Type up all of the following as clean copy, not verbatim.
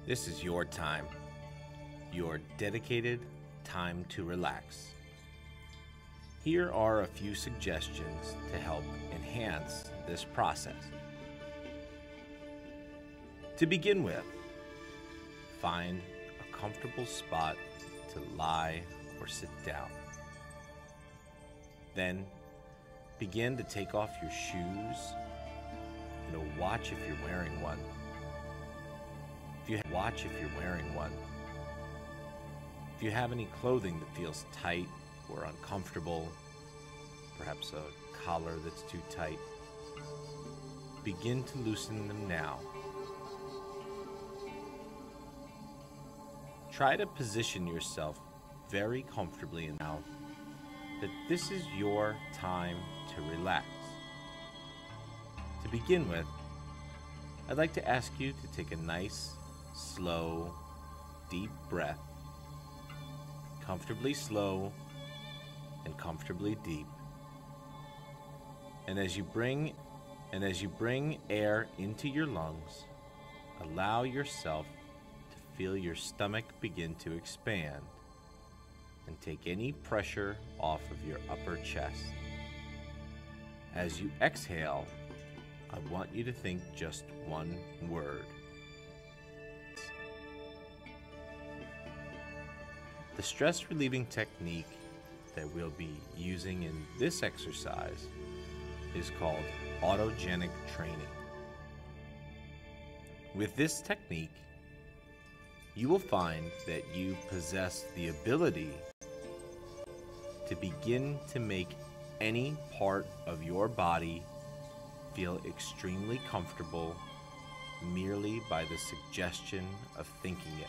This is your time, your dedicated time to relax. Here are a few suggestions to help enhance this process. To begin with, find a comfortable spot to lie or sit down. Then begin to take off your shoes. Watch if you're wearing one. If you have any clothing that feels tight or uncomfortable, perhaps a collar that's too tight, begin to loosen them now. Try to position yourself very comfortably now that this is your time to relax. To begin with, I'd like to ask you to take a nice, slow, deep breath, comfortably slow and comfortably deep. And as you bring air into your lungs, allow yourself to feel your stomach begin to expand and take any pressure off of your upper chest. As you exhale, I want you to think just one word. The stress-relieving technique that we'll be using in this exercise is called autogenic training. With this technique, you will find that you possess the ability to begin to make any part of your body feel extremely comfortable merely by the suggestion of thinking it.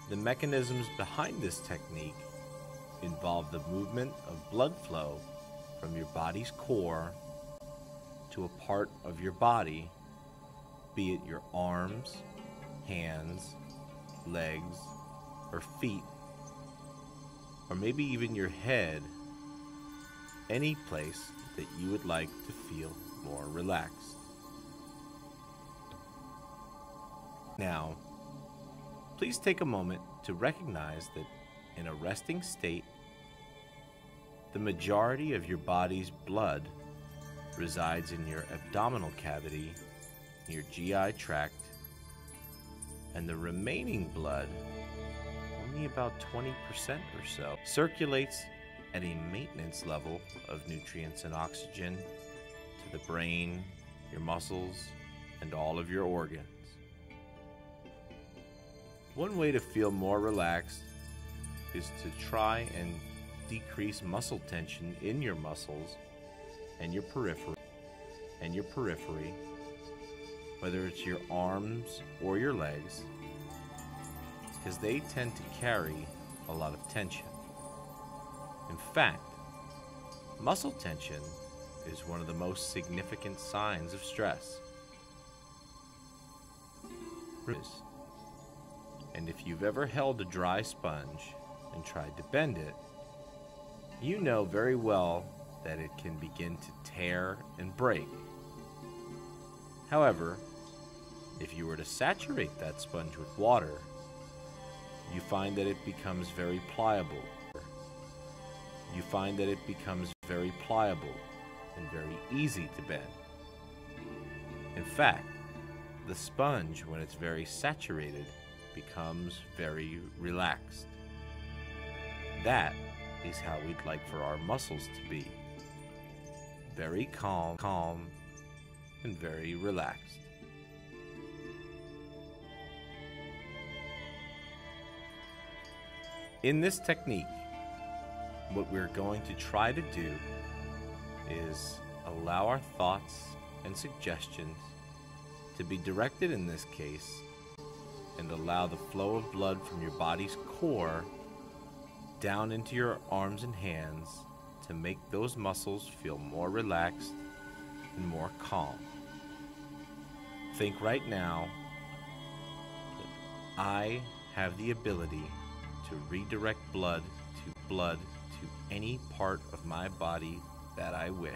The mechanisms behind this technique involve the movement of blood flow from your body's core to a part of your body, be it your arms, hands, legs, or feet, or maybe even your head, any place that you would like to feel more relaxed. Now, please take a moment to recognize that in a resting state, the majority of your body's blood resides in your abdominal cavity, your GI tract, and the remaining blood, only about 20% or so, circulates at a maintenance level of nutrients and oxygen to the brain, your muscles, and all of your organs. One way to feel more relaxed is to try and decrease muscle tension in your muscles and your periphery, whether it's your arms or your legs, because they tend to carry a lot of tension. In fact, muscle tension is one of the most significant signs of stress. And if you've ever held a dry sponge and tried to bend it, you know very well that it can begin to tear and break. However, if you were to saturate that sponge with water, you find that it becomes very pliable. And very easy to bend. In fact, the sponge, when it's very saturated, becomes very relaxed. That is how we'd like for our muscles to be. Very calm, and very relaxed. In this technique, what we're going to try to do is allow our thoughts and suggestions to be directed in this case, and allow the flow of blood from your body's core down into your arms and hands to make those muscles feel more relaxed and more calm. Think right now that I have the ability to redirect blood to any part of my body that I wish.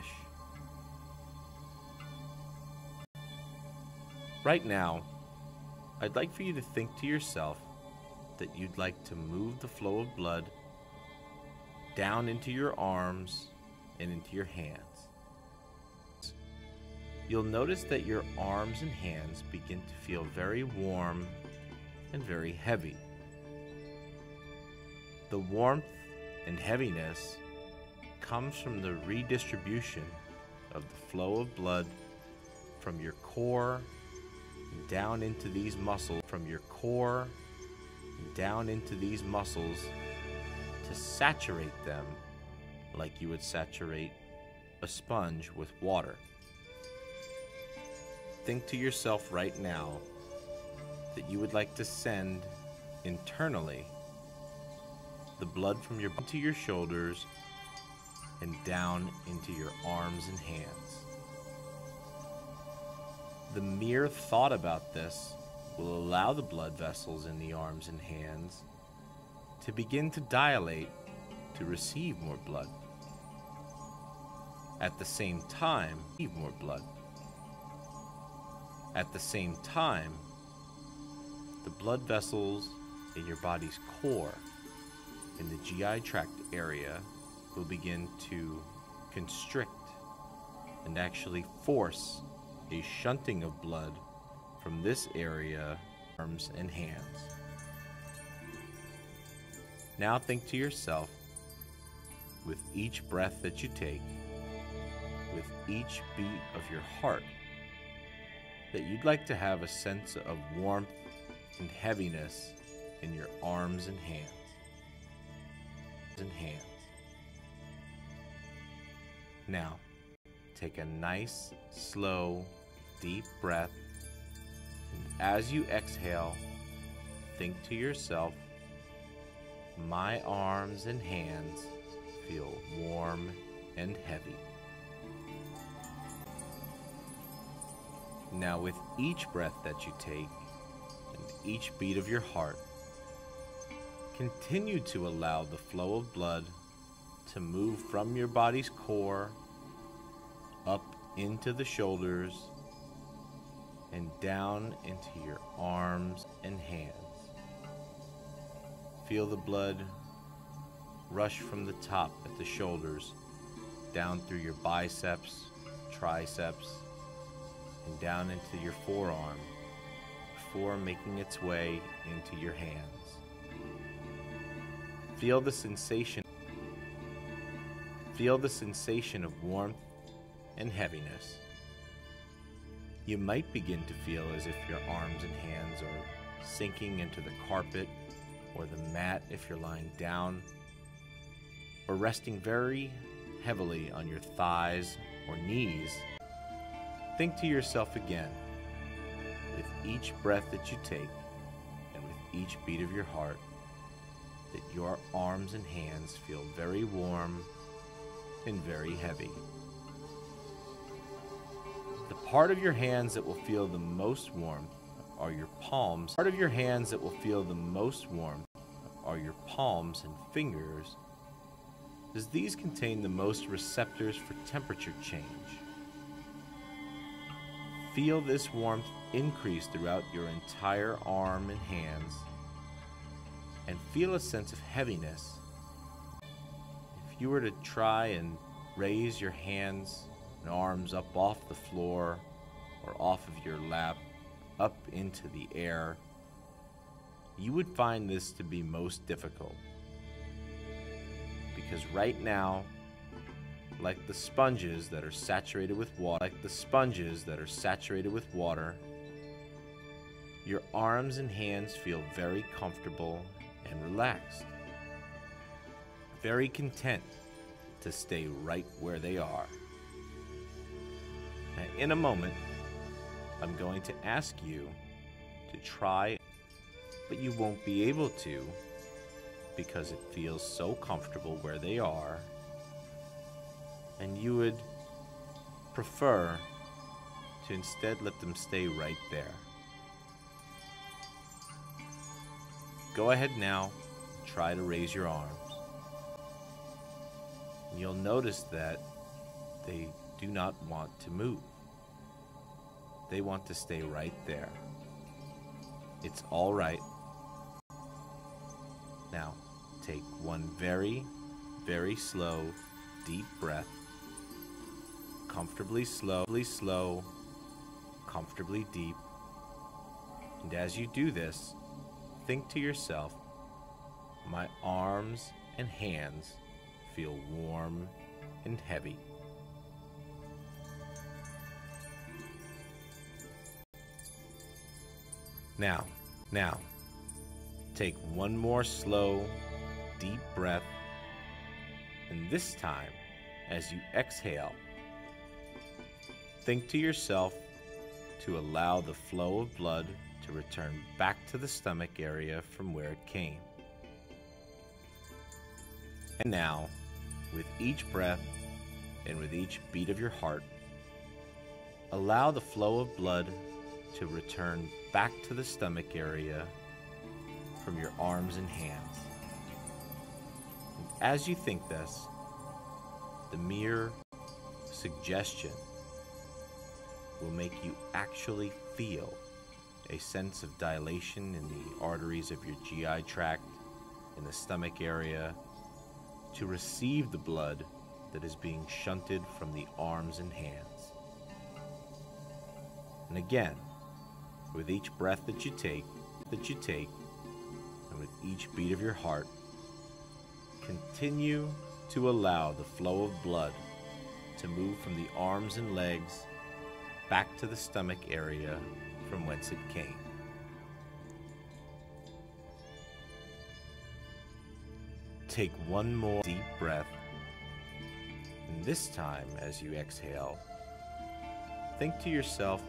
Right now, I'd like for you to think to yourself that you'd like to move the flow of blood down into your arms and into your hands. You'll notice that your arms and hands begin to feel very warm and very heavy. The warmth and heaviness comes from the redistribution of the flow of blood from your core down into these muscles, to saturate them like you would saturate a sponge with water. Think to yourself right now that you would like to send internally the blood from into your shoulders and down into your arms and hands. The mere thought about this will allow the blood vessels in the arms and hands to begin to dilate to receive more blood. At the same time, the blood vessels in your body's core, in the GI tract area, will begin to constrict and actually force a shunting of blood from this area, arms and hands. Now think to yourself, with each breath that you take, with each beat of your heart, that you'd like to have a sense of warmth and heaviness in your arms and hands. Now, take a nice, slow, deep breath, and as you exhale, think to yourself, my arms and hands feel warm and heavy. Now, with each breath that you take and each beat of your heart, continue to allow the flow of blood to move from your body's core up into the shoulders and down into your arms and hands. Feel the blood rush from the top at the shoulders down through your biceps, triceps, and down into your forearm before making its way into your hands. Feel the sensation of warmth and heaviness. You might begin to feel as if your arms and hands are sinking into the carpet or the mat if you're lying down, or resting very heavily on your thighs or knees. Think to yourself again, with each breath that you take and with each beat of your heart, that your arms and hands feel very warm and very heavy. The part of your hands that will feel the most warmth are your palms. Your palms and fingers, as these contain the most receptors for temperature change. Feel this warmth increase throughout your entire arm and hands, and feel a sense of heaviness. If you were to try and raise your hands and arms up off the floor or off of your lap up into the air, you would find this to be most difficult. Because right now, like the sponges that are saturated with water, your arms and hands feel very comfortable and relaxed, very content to stay right where they are. Now, in a moment, I'm going to ask you to try, but you won't be able to because it feels so comfortable where they are, and you would prefer to instead let them stay right there. Go ahead now, try to raise your arms. And you'll notice that they do not want to move. They want to stay right there. It's all right. Now, take one very, very slow, deep breath. Comfortably slow, comfortably deep. And as you do this, think to yourself, my arms and hands feel warm and heavy. Now, take one more slow, deep breath, and this time, as you exhale, think to yourself to allow the flow of blood to return back to the stomach area from where it came. And now, with each breath and with each beat of your heart, allow the flow of blood to return back to the stomach area from your arms and hands. And as you think this, the mere suggestion will make you actually feel a sense of dilation in the arteries of your GI tract, in the stomach area, to receive the blood that is being shunted from the arms and hands. And again, with each breath that you take, and with each beat of your heart, continue to allow the flow of blood to move from the arms and legs back to the stomach area from whence it came. Take one more deep breath, and this time as you exhale, think to yourself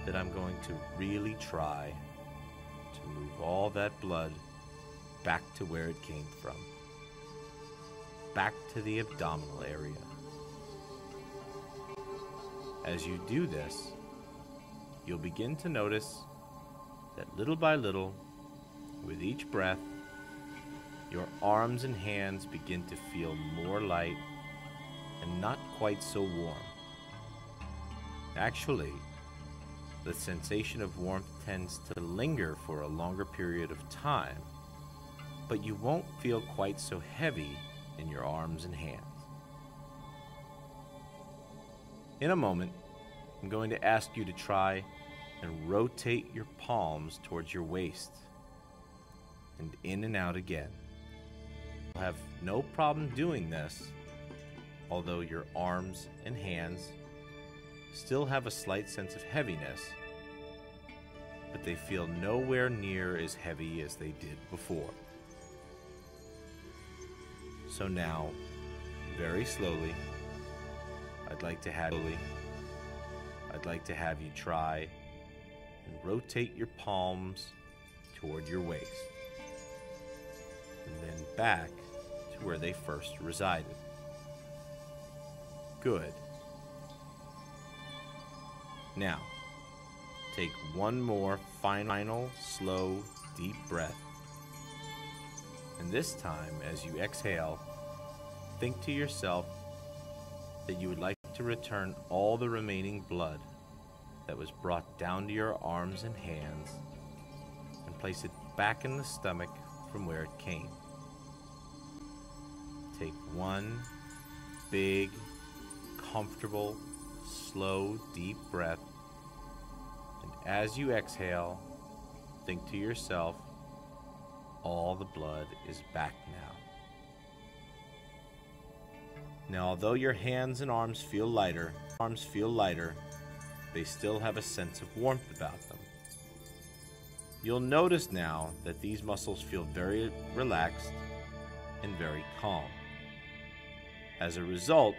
that I'm going to really try to move all that blood back to where it came from, back to the abdominal area. As you do this, you'll begin to notice that little by little, with each breath, your arms and hands begin to feel more light and not quite so warm. Actually, the sensation of warmth tends to linger for a longer period of time, but you won't feel quite so heavy in your arms and hands. In a moment, I'm going to ask you to try and rotate your palms towards your waist and in and out again. You'll have no problem doing this, although your arms and hands still have a slight sense of heaviness, but they feel nowhere near as heavy as they did before. So now, very slowly, I'd like to have you try and rotate your palms toward your waist, and then back to where they first resided. Good. Now, take one more final, slow, deep breath. And this time, as you exhale, think to yourself that you would like to return all the remaining blood that was brought down to your arms and hands and place it back in the stomach from where it came. Take one big, comfortable, slow, deep breath, and as you exhale, think to yourself, all the blood is back now. Now, although your hands and arms feel lighter, they still have a sense of warmth about them. You'll notice now that these muscles feel very relaxed and very calm. As a result,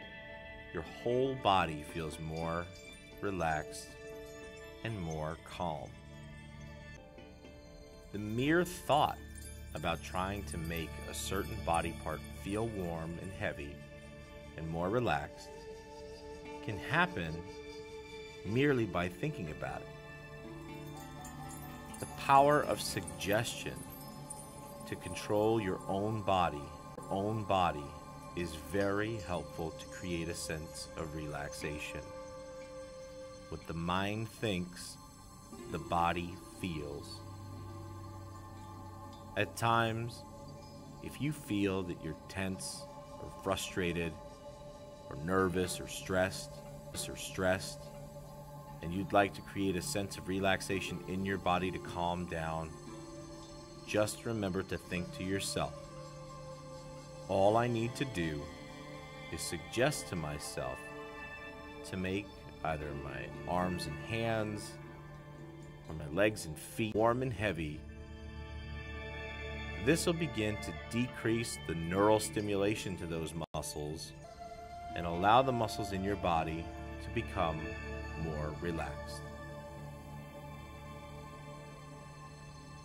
your whole body feels more relaxed and more calm. The mere thought about trying to make a certain body part feel warm and heavy and more relaxed can happen merely by thinking about it. The power of suggestion to control your own body is very helpful to create a sense of relaxation. What the mind thinks, the body feels. At times, if you feel that you're tense or frustrated or nervous or stressed, and you'd like to create a sense of relaxation in your body to calm down, just remember to think to yourself, all I need to do is suggest to myself to make either my arms and hands or my legs and feet warm and heavy. This will begin to decrease the neural stimulation to those muscles and allow the muscles in your body to become more relaxed.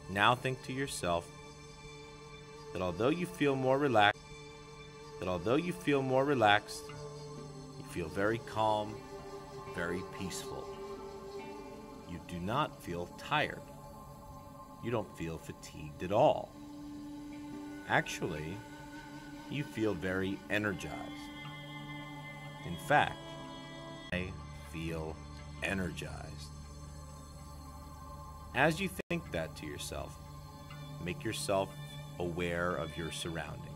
Now think to yourself that although you feel more relaxed, you feel very calm, very peaceful. You do not feel tired. You don't feel fatigued at all. Actually, you feel very energized. In fact, I feel energized. As you think that to yourself, make yourself aware of your surroundings.